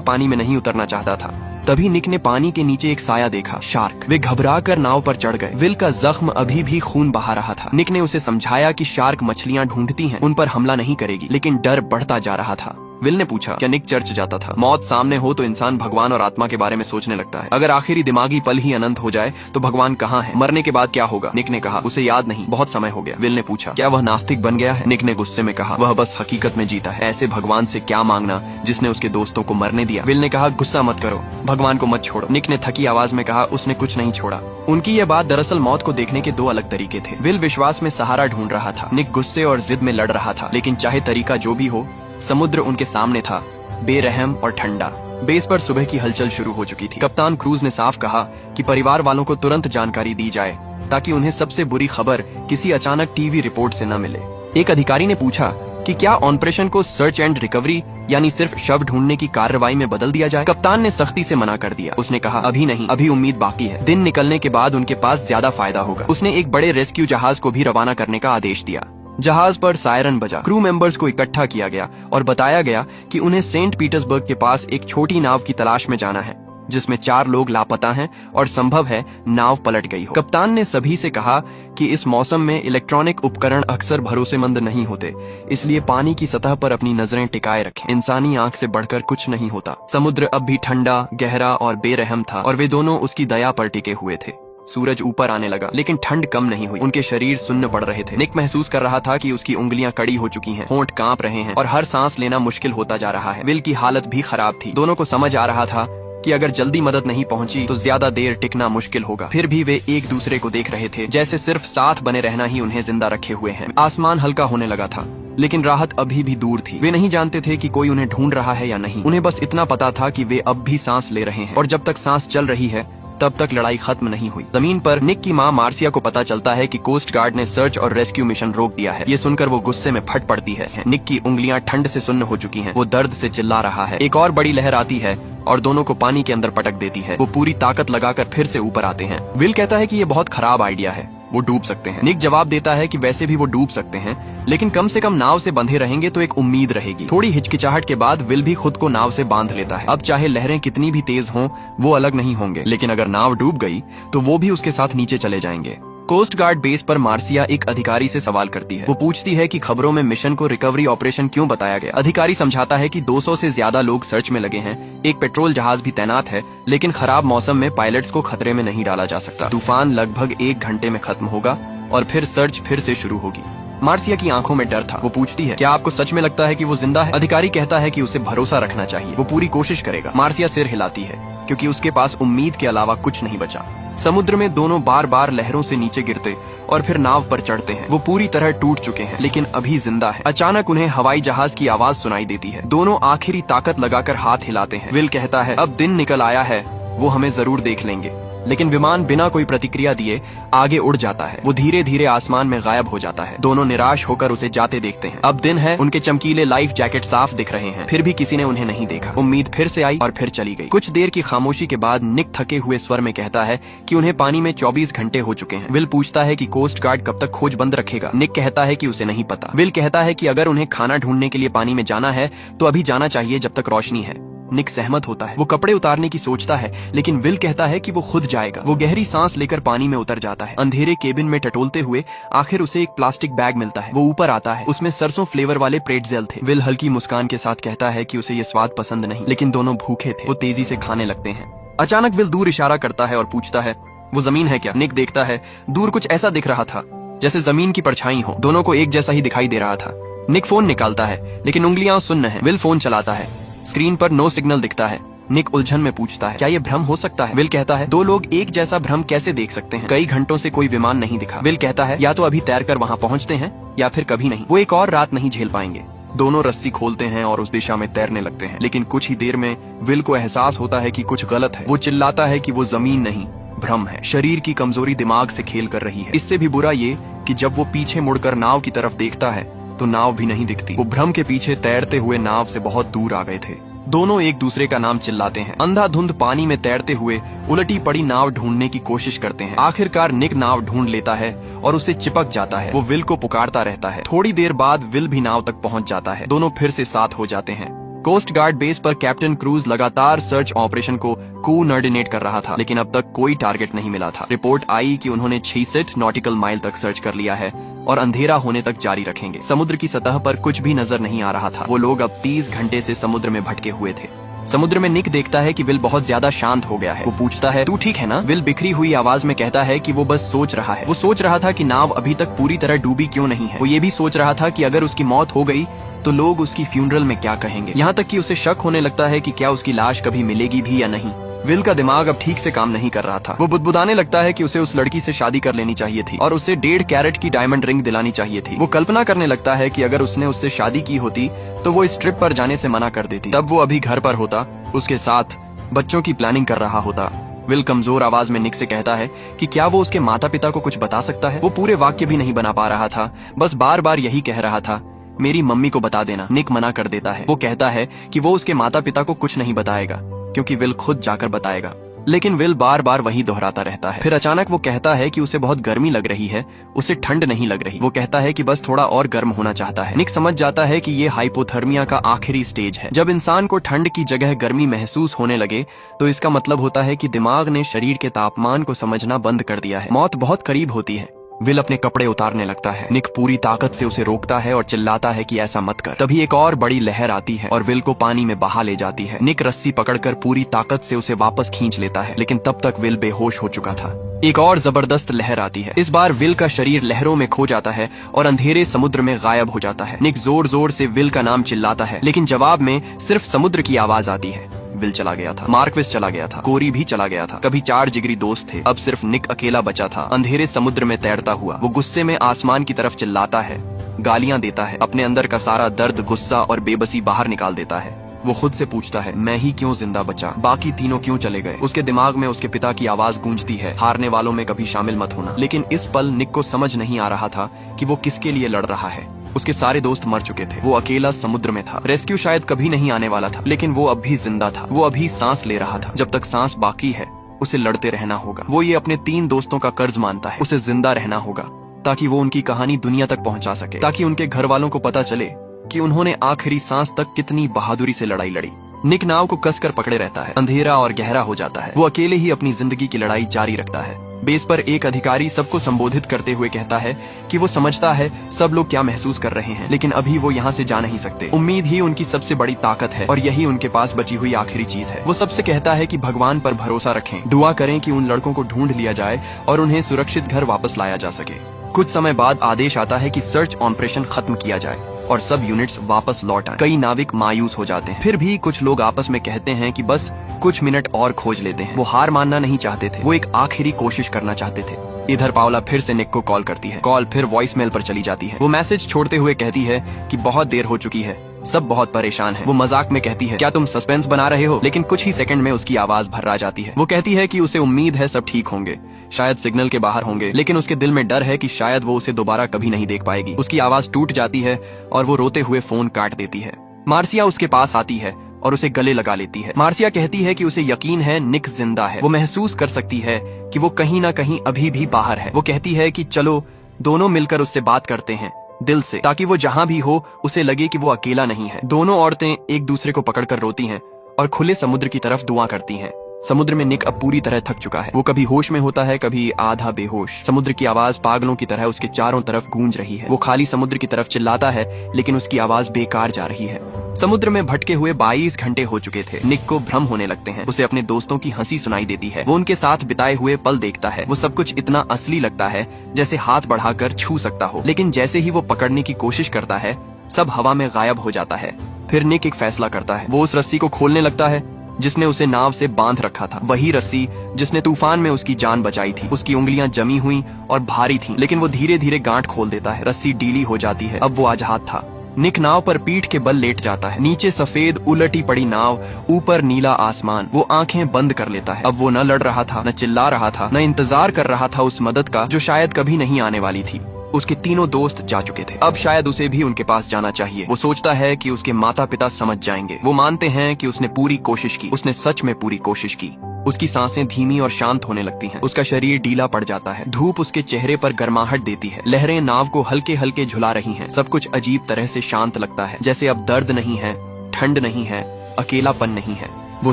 पानी में नहीं उतरना चाहता था। तभी निक ने पानी के नीचे एक साया देखा, शार्क। वे घबरा कर नाव पर चढ़ गए। विल का जख्म अभी भी खून बहा रहा था। निक ने उसे समझाया कि शार्क मछलियां ढूंढती हैं, उन पर हमला नहीं करेगी, लेकिन डर बढ़ता जा रहा था। विल ने पूछा क्या निक चर्च जाता था? मौत सामने हो तो इंसान भगवान और आत्मा के बारे में सोचने लगता है। अगर आखिरी दिमागी पल ही अनंत हो जाए तो भगवान कहाँ है? मरने के बाद क्या होगा? निक ने कहा उसे याद नहीं, बहुत समय हो गया। विल ने पूछा क्या वह नास्तिक बन गया है? निक ने गुस्से में कहा वह बस हकीकत में जीता है। ऐसे भगवान से क्या मांगना जिसने उसके दोस्तों को मरने दिया। विल ने कहा गुस्सा मत करो, भगवान को मत छोड़ो। निक ने थकी आवाज में कहा उसने कुछ नहीं छोड़ा। उनकी यह बात दरअसल मौत को देखने के 2 अलग तरीके थे। विल विश्वास में सहारा ढूंढ रहा था, निक गुस्से और जिद में लड़ रहा था। लेकिन चाहे तरीका जो भी हो, समुद्र उनके सामने था, बेरहम और ठंडा। बेस पर सुबह की हलचल शुरू हो चुकी थी। कप्तान क्रूज ने साफ कहा कि परिवार वालों को तुरंत जानकारी दी जाए ताकि उन्हें सबसे बुरी खबर किसी अचानक टीवी रिपोर्ट से न मिले। एक अधिकारी ने पूछा कि क्या ऑपरेशन को सर्च एंड रिकवरी यानी सिर्फ शव ढूंढने की कार्रवाई में बदल दिया जाए? कप्तान ने सख्ती से मना कर दिया। उसने कहा अभी नहीं, अभी उम्मीद बाकी है। दिन निकलने के बाद उनके पास ज्यादा फायदा होगा। उसने एक बड़े रेस्क्यू जहाज को भी रवाना करने का आदेश दिया। जहाज पर सायरन बजा। क्रू मेंबर्स को इकट्ठा किया गया और बताया गया कि उन्हें सेंट पीटर्सबर्ग के पास एक छोटी नाव की तलाश में जाना है जिसमें 4 लोग लापता हैं और संभव है नाव पलट गई हो। कप्तान ने सभी से कहा कि इस मौसम में इलेक्ट्रॉनिक उपकरण अक्सर भरोसेमंद नहीं होते, इसलिए पानी की सतह पर अपनी नजरें टिकाए रखें। इंसानी आंख से बढ़कर कुछ नहीं होता। समुद्र अब भी ठंडा, गहरा और बेरहम था और वे दोनों उसकी दया पर टिके हुए थे। सूरज ऊपर आने लगा लेकिन ठंड कम नहीं हुई। उनके शरीर सुन्न पड़ रहे थे। निक महसूस कर रहा था कि उसकी उंगलियां कड़ी हो चुकी हैं, होंठ कांप रहे हैं और हर सांस लेना मुश्किल होता जा रहा है। विल की हालत भी खराब थी। दोनों को समझ आ रहा था कि अगर जल्दी मदद नहीं पहुंची तो ज्यादा देर टिकना मुश्किल होगा। फिर भी वे एक दूसरे को देख रहे थे, जैसे सिर्फ साथ बने रहना ही उन्हें जिंदा रखे हुए है। आसमान हल्का होने लगा था लेकिन राहत अभी भी दूर थी। वे नहीं जानते थे कि कोई उन्हें ढूंढ रहा है या नहीं। उन्हें बस इतना पता था कि वे अब भी सांस ले रहे हैं और जब तक सांस चल रही है तब तक लड़ाई खत्म नहीं हुई। जमीन पर निक की मां मार्सिया को पता चलता है कि कोस्ट गार्ड ने सर्च और रेस्क्यू मिशन रोक दिया है। ये सुनकर वो गुस्से में फट पड़ती है। निक की उंगलियां ठंड से सुन्न हो चुकी हैं। वो दर्द से चिल्ला रहा है। एक और बड़ी लहर आती है और दोनों को पानी के अंदर पटक देती है। वो पूरी ताकत लगाकर फिर से ऊपर आते हैं। विल कहता है कि ये बहुत खराब आइडिया है, वो डूब सकते हैं। निक जवाब देता है कि वैसे भी वो डूब सकते हैं, लेकिन कम से कम नाव से बंधे रहेंगे तो एक उम्मीद रहेगी। थोड़ी हिचकिचाहट के बाद विल भी खुद को नाव से बांध लेता है। अब चाहे लहरें कितनी भी तेज हों, वो अलग नहीं होंगे, लेकिन अगर नाव डूब गई तो वो भी उसके साथ नीचे चले जाएंगे। कोस्ट गार्ड बेस पर मार्सिया एक अधिकारी से सवाल करती है। वो पूछती है कि खबरों में मिशन को रिकवरी ऑपरेशन क्यों बताया गया। अधिकारी समझाता है कि 200 से ज्यादा लोग सर्च में लगे हैं, एक पेट्रोल जहाज भी तैनात है, लेकिन खराब मौसम में पायलट्स को खतरे में नहीं डाला जा सकता। तूफान लगभग 1 घंटे में खत्म होगा और फिर सर्च फिर से शुरू होगी। मार्सिया की आंखों में डर था। वो पूछती है क्या आपको सच में लगता है कि वो जिंदा है? अधिकारी कहता है कि उसे भरोसा रखना चाहिए, वो पूरी कोशिश करेगा। मार्सिया सिर हिलाती है क्योंकि उसके पास उम्मीद के अलावा कुछ नहीं बचा। समुद्र में दोनों बार बार लहरों से नीचे गिरते और फिर नाव पर चढ़ते हैं। वो पूरी तरह टूट चुके हैं लेकिन अभी जिंदा है। अचानक उन्हें हवाई जहाज की आवाज सुनाई देती है। दोनों आखिरी ताकत लगाकर हाथ हिलाते हैं। विल कहता है अब दिन निकल आया है, वो हमें जरूर देख लेंगे। लेकिन विमान बिना कोई प्रतिक्रिया दिए आगे उड़ जाता है। वो धीरे धीरे आसमान में गायब हो जाता है। दोनों निराश होकर उसे जाते देखते हैं। अब दिन है, उनके चमकीले लाइफ जैकेट साफ दिख रहे हैं, फिर भी किसी ने उन्हें नहीं देखा। उम्मीद फिर से आई और फिर चली गई। कुछ देर की खामोशी के बाद निक थके हुए स्वर में कहता है कि उन्हें पानी में 24 घंटे हो चुके हैं। विल पूछता है कि कोस्ट गार्ड कब तक खोज बंद रखेगा। निक कहता है कि उसे नहीं पता। विल कहता है कि अगर उन्हें खाना ढूंढने के लिए पानी में जाना है तो अभी जाना चाहिए जब तक रोशनी है। निक सहमत होता है। वो कपड़े उतारने की सोचता है लेकिन विल कहता है कि वो खुद जाएगा। वो गहरी सांस लेकर पानी में उतर जाता है। अंधेरे केबिन में टटोलते हुए आखिर उसे एक प्लास्टिक बैग मिलता है। वो ऊपर आता है, उसमें सरसों फ्लेवर वाले प्रेटजेल थे। विल हल्की मुस्कान के साथ कहता है कि उसे ये स्वाद पसंद नहीं, लेकिन दोनों भूखे थे। वो तेजी से खाने लगते हैं। अचानक विल दूर इशारा करता है और पूछता है वो जमीन है क्या? निक देखता है, दूर कुछ ऐसा दिख रहा था जैसे जमीन की परछाई हो। दोनों को एक जैसा ही दिखाई दे रहा था। निक फोन निकालता है लेकिन उंगलियां सुन्न है। विल फोन चलाता है, स्क्रीन पर नो सिग्नल दिखता है। निक उलझन में पूछता है क्या ये भ्रम हो सकता है? विल कहता है 2 लोग एक जैसा भ्रम कैसे देख सकते हैं? कई घंटों से कोई विमान नहीं दिखा। विल कहता है या तो अभी तैरकर वहाँ पहुँचते हैं या फिर कभी नहीं। वो एक और रात नहीं झेल पाएंगे। दोनों रस्सी खोलते हैं और उस दिशा में तैरने लगते हैं, लेकिन कुछ ही देर में विल को एहसास होता है कि कुछ गलत है। वो चिल्लाता है कि वो जमीन नहीं, भ्रम है। शरीर की कमजोरी दिमाग से खेल कर रही है। इससे भी बुरा ये कि जब वो पीछे मुड़कर नाव की तरफ देखता है तो नाव भी नहीं दिखती। वो भ्रम के पीछे तैरते हुए नाव से बहुत दूर आ गए थे। दोनों एक दूसरे का नाम चिल्लाते हैं। अंधाधुंध पानी में तैरते हुए उलटी पड़ी नाव ढूंढने की कोशिश करते हैं। आखिरकार निक नाव ढूंढ लेता है और उसे चिपक जाता है। वो विल को पुकारता रहता है। थोड़ी देर बाद विल भी नाव तक पहुंच जाता है। दोनों फिर से साथ हो जाते हैं। कोस्ट गार्ड बेस पर कैप्टन क्रूज लगातार सर्च ऑपरेशन को कोऑर्डिनेट कर रहा था, लेकिन अब तक कोई टारगेट नहीं मिला था। रिपोर्ट आई कि उन्होंने 66 नॉटिकल माइल तक सर्च कर लिया है और अंधेरा होने तक जारी रखेंगे। समुद्र की सतह पर कुछ भी नजर नहीं आ रहा था। वो लोग अब 30 घंटे से समुद्र में भटके हुए थे। समुद्र में निक देखता है कि विल बहुत ज्यादा शांत हो गया है। वो पूछता है, तू ठीक है ना? विल बिखरी हुई आवाज में कहता है कि वो बस सोच रहा है। वो सोच रहा था कि नाव अभी तक पूरी तरह डूबी क्यों नहीं है। वो ये भी सोच रहा था कि अगर उसकी मौत हो गई तो लोग उसकी फ्यूनरल में क्या कहेंगे। यहाँ तक कि उसे शक होने लगता है कि क्या उसकी लाश कभी मिलेगी भी या नहीं। विल का दिमाग अब ठीक से काम नहीं कर रहा था। वो बुदबुदाने लगता है कि उसे उस लड़की से शादी कर लेनी चाहिए थी और उसे 1.5 कैरेट की डायमंड रिंग दिलानी चाहिए थी। वो कल्पना करने लगता है कि अगर उसने उससे शादी की होती तो वो इस ट्रिप पर जाने से मना कर देती। तब वो अभी घर पर होता, उसके साथ बच्चों की प्लानिंग कर रहा होता। विल कमजोर आवाज में निक से कहता है कि क्या वो उसके माता पिता को कुछ बता सकता है। वो पूरे वाक्य भी नहीं बना पा रहा था, बस बार बार यही कह रहा था, मेरी मम्मी को बता देना। निक मना कर देता है। वो कहता है कि वो उसके माता पिता को कुछ नहीं बताएगा क्योंकि विल खुद जाकर बताएगा, लेकिन विल बार बार वही दोहराता रहता है। फिर अचानक वो कहता है कि उसे बहुत गर्मी लग रही है, उसे ठंड नहीं लग रही। वो कहता है कि बस थोड़ा और गर्म होना चाहता है। निक समझ जाता है कि ये हाइपोथर्मिया का आखिरी स्टेज है। जब इंसान को ठंड की जगह गर्मी महसूस होने लगे तो इसका मतलब होता है कि दिमाग ने शरीर के तापमान को समझना बंद कर दिया है। मौत बहुत करीब होती है। विल अपने कपड़े उतारने लगता है। निक पूरी ताकत से उसे रोकता है और चिल्लाता है कि ऐसा मत कर। तभी एक और बड़ी लहर आती है और विल को पानी में बहा ले जाती है। निक रस्सी पकड़कर पूरी ताकत से उसे वापस खींच लेता है, लेकिन तब तक विल बेहोश हो चुका था। एक और जबरदस्त लहर आती है। इस बार विल का शरीर लहरों में खो जाता है और अंधेरे समुद्र में गायब हो जाता है। निक जोर जोर से विल का नाम चिल्लाता है, लेकिन जवाब में सिर्फ समुद्र की आवाज आती है। विल चला गया था, मार्क्विस चला गया था, कोरी भी चला गया था। कभी 4 जिगरी दोस्त थे, अब सिर्फ निक अकेला बचा था, अंधेरे समुद्र में तैरता हुआ। वो गुस्से में आसमान की तरफ चिल्लाता है, गालियां देता है, अपने अंदर का सारा दर्द, गुस्सा और बेबसी बाहर निकाल देता है। वो खुद से पूछता है, मैं ही क्यों जिंदा बचा, बाकी तीनों क्यों चले गए। उसके दिमाग में उसके पिता की आवाज गूंजती है, हारने वालों में कभी शामिल मत होना। लेकिन इस पल निक को समझ नहीं आ रहा था कि वो किसके लिए लड़ रहा है। उसके सारे दोस्त मर चुके थे। वो अकेला समुद्र में था। रेस्क्यू शायद कभी नहीं आने वाला था, लेकिन वो अब भी जिंदा था। वो अभी सांस ले रहा था। जब तक सांस बाकी है उसे लड़ते रहना होगा। वो ये अपने 3 दोस्तों का कर्ज मानता है। उसे जिंदा रहना होगा ताकि वो उनकी कहानी दुनिया तक पहुंचा सके, ताकि उनके घर वालों को पता चले कि उन्होंने आखिरी सांस तक कितनी बहादुरी से लड़ाई लड़ी। निक नाव को कसकर पकड़े रहता है। अंधेरा और गहरा हो जाता है। वो अकेले ही अपनी जिंदगी की लड़ाई जारी रखता है। बेस पर एक अधिकारी सबको संबोधित करते हुए कहता है कि वो समझता है सब लोग क्या महसूस कर रहे हैं, लेकिन अभी वो यहाँ से जा नहीं सकते। उम्मीद ही उनकी सबसे बड़ी ताकत है और यही उनके पास बची हुई आखिरी चीज है। वो सबसे कहता है कि भगवान पर भरोसा रखें, दुआ करें कि उन लड़कों को ढूंढ लिया जाए और उन्हें सुरक्षित घर वापस लाया जा सके। कुछ समय बाद आदेश आता है कि सर्च ऑपरेशन खत्म किया जाए और सब यूनिट्स वापस लौट आए। कई नाविक मायूस हो जाते हैं। फिर भी कुछ लोग आपस में कहते हैं कि बस कुछ मिनट और खोज लेते हैं। वो हार मानना नहीं चाहते थे, वो एक आखिरी कोशिश करना चाहते थे। इधर पावला फिर से निक को कॉल करती है। कॉल फिर वॉइसमेल पर चली जाती है। वो मैसेज छोड़ते हुए कहती है कि बहुत देर हो चुकी है, सब बहुत परेशान है। वो मजाक में कहती है, क्या तुम सस्पेंस बना रहे हो? लेकिन कुछ ही सेकंड में उसकी आवाज भर्रा जाती है। वो कहती है कि उसे उम्मीद है सब ठीक होंगे, शायद सिग्नल के बाहर होंगे, लेकिन उसके दिल में डर है कि शायद वो उसे दोबारा कभी नहीं देख पाएगी। उसकी आवाज टूट जाती है और वो रोते हुए फोन काट देती है। मार्सिया उसके पास आती है और उसे गले लगा लेती है। मार्सिया कहती है कि उसे यकीन है निक जिंदा है। वो महसूस कर सकती है कि वो कहीं ना कहीं अभी भी बाहर है। वो कहती है कि चलो दोनों मिलकर उससे बात करते हैं दिल से, ताकि वो जहां भी हो उसे लगे कि वो अकेला नहीं है। दोनों औरतें एक दूसरे को पकड़कर रोती हैं और खुले समुद्र की तरफ दुआ करती हैं। समुद्र में निक अब पूरी तरह थक चुका है। वो कभी होश में होता है, कभी आधा बेहोश। समुद्र की आवाज पागलों की तरह उसके चारों तरफ गूंज रही है। वो खाली समुद्र की तरफ चिल्लाता है, लेकिन उसकी आवाज बेकार जा रही है। समुद्र में भटके हुए 22 घंटे हो चुके थे। निक को भ्रम होने लगते हैं। उसे अपने दोस्तों की हंसी सुनाई देती है। वो उनके साथ बिताए हुए पल देखता है। वो सब कुछ इतना असली लगता है जैसे हाथ बढ़ाकर छू सकता हो, लेकिन जैसे ही वो पकड़ने की कोशिश करता है सब हवा में गायब हो जाता है। फिर निक एक फैसला करता है। वो उस रस्सी को खोलने लगता है जिसने उसे नाव से बांध रखा था। वही रस्सी जिसने तूफान में उसकी जान बचाई थी। उसकी उंगलियां जमी हुई और भारी थीं, लेकिन वो धीरे धीरे गांठ खोल देता है। रस्सी ढीली हो जाती है। अब वो आजाद था। निक नाव पर पीठ के बल लेट जाता है। नीचे सफेद उलटी पड़ी नाव, ऊपर नीला आसमान। वो आंखें बंद कर लेता है। अब वो न लड़ रहा था, न चिल्ला रहा था, न इंतजार कर रहा था उस मदद का जो शायद कभी नहीं आने वाली थी। उसके तीनों दोस्त जा चुके थे। अब शायद उसे भी उनके पास जाना चाहिए। वो सोचता है कि उसके माता पिता समझ जाएंगे। वो मानते हैं कि उसने पूरी कोशिश की, उसने सच में पूरी कोशिश की। उसकी सांसें धीमी और शांत होने लगती हैं। उसका शरीर ढीला पड़ जाता है। धूप उसके चेहरे पर गर्माहट देती है। लहरें नाव को हल्के हल्के झुला रही हैं। सब कुछ अजीब तरह से शांत लगता है, जैसे अब दर्द नहीं है, ठंड नहीं है, अकेलापन नहीं है। वो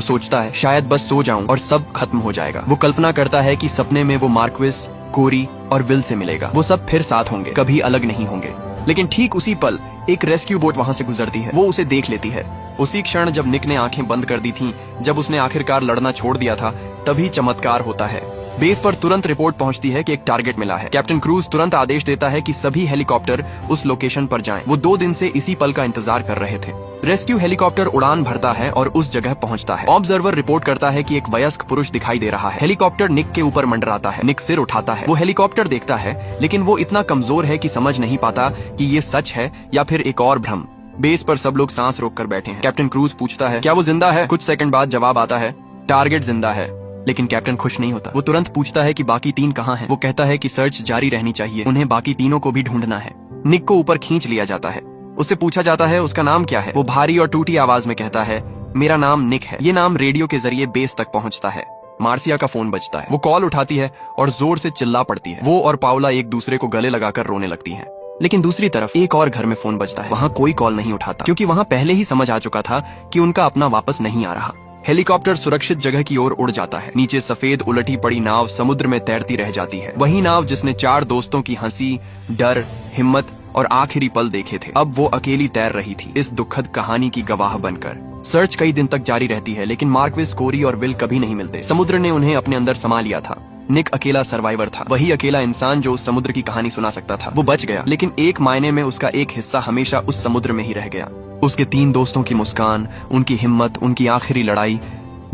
सोचता है शायद बस सो जाऊं और सब खत्म हो जाएगा। वो कल्पना करता है कि सपने में वो मार्क्विस, कोरी और विल से मिलेगा। वो सब फिर साथ होंगे, कभी अलग नहीं होंगे। लेकिन ठीक उसी पल एक रेस्क्यू बोट वहां से गुजरती है। वो उसे देख लेती है। उसी क्षण जब निक ने आंखें बंद कर दी थीं, जब उसने आखिरकार लड़ना छोड़ दिया था, तभी चमत्कार होता है। बेस पर तुरंत रिपोर्ट पहुंचती है कि एक टारगेट मिला है। कैप्टन क्रूज तुरंत आदेश देता है कि सभी हेलीकॉप्टर उस लोकेशन पर जाएं। वो 2 दिन से इसी पल का इंतजार कर रहे थे। रेस्क्यू हेलीकॉप्टर उड़ान भरता है और उस जगह पहुंचता है। ऑब्जर्वर रिपोर्ट करता है कि एक वयस्क पुरुष दिखाई दे रहा है। हेलीकॉप्टर निक के ऊपर मंडराता है। निक सिर उठाता है। वो हेलीकॉप्टर देखता है, लेकिन वो इतना कमजोर है कि समझ नहीं पाता कि ये सच है या फिर एक और भ्रम। बेस पर सब लोग सांस रोककर बैठे हैं। कैप्टन क्रूज पूछता है, क्या वो जिंदा है? कुछ सेकंड बाद जवाब आता है, टारगेट जिंदा है। लेकिन कैप्टन खुश नहीं होता। वो तुरंत पूछता है कि बाकी 3 कहाँ हैं? वो कहता है कि सर्च जारी रहनी चाहिए, उन्हें बाकी तीनों को भी ढूंढना है। निक को ऊपर खींच लिया जाता है। उससे पूछा जाता है उसका नाम क्या है। वो भारी और टूटी आवाज में कहता है, मेरा नाम निक है। ये नाम रेडियो के जरिए बेस तक पहुंचता है। मार्सिया का फोन बजता है। वो कॉल उठाती है और जोर से चिल्ला पड़ती है। वो और पाउला एक दूसरे को गले लगाकर रोने लगती हैं। लेकिन दूसरी तरफ एक और घर में फोन बजता है। वहाँ कोई कॉल नहीं उठाता, क्योंकि वहाँ पहले ही समझ आ चुका था कि उनका अपना वापस नहीं आ रहा। हेलीकॉप्टर सुरक्षित जगह की ओर उड़ जाता है। नीचे सफेद उलटी पड़ी नाव समुद्र में तैरती रह जाती है। वही नाव जिसने 4 दोस्तों की हंसी, डर, हिम्मत और आखिरी पल देखे थे, अब वो अकेली तैर रही थी, इस दुखद कहानी की गवाह बनकर। सर्च कई दिन तक जारी रहती है, लेकिन मार्क्विस, कोरी और विल कभी नहीं मिलते। समुद्र ने उन्हें अपने अंदर समा लिया था। निक अकेला सर्वाइवर था, वही अकेला इंसान जो उस समुद्र की कहानी सुना सकता था। वो बच गया, लेकिन एक मायने में उसका एक हिस्सा हमेशा उस समुद्र में ही रह गया। उसके 3 दोस्तों की मुस्कान, उनकी हिम्मत, उनकी आखिरी लड़ाई,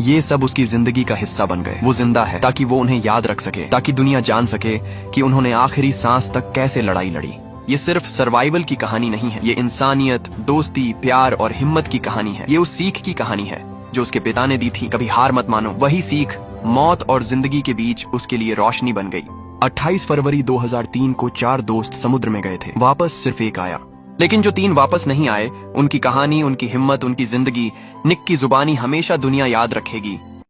ये सब उसकी जिंदगी का हिस्सा बन गए। वो जिंदा है ताकि वो उन्हें याद रख सके, ताकि दुनिया जान सके कि उन्होंने आखिरी सांस तक कैसे लड़ाई लड़ी। ये सिर्फ सर्वाइवल की कहानी नहीं है, ये इंसानियत, दोस्ती, प्यार और हिम्मत की कहानी है। ये उस सीख की कहानी है जो उसके पिता ने दी थी, कभी हार मत मानो। वही सीख मौत और जिंदगी के बीच उसके लिए रोशनी बन गई। 28 फरवरी 2003 को 4 दोस्त समुद्र में गए थे। वापस सिर्फ एक आया। लेकिन जो 3 वापस नहीं आए, उनकी कहानी, उनकी हिम्मत, उनकी जिंदगी निक की जुबानी हमेशा दुनिया याद रखेगी।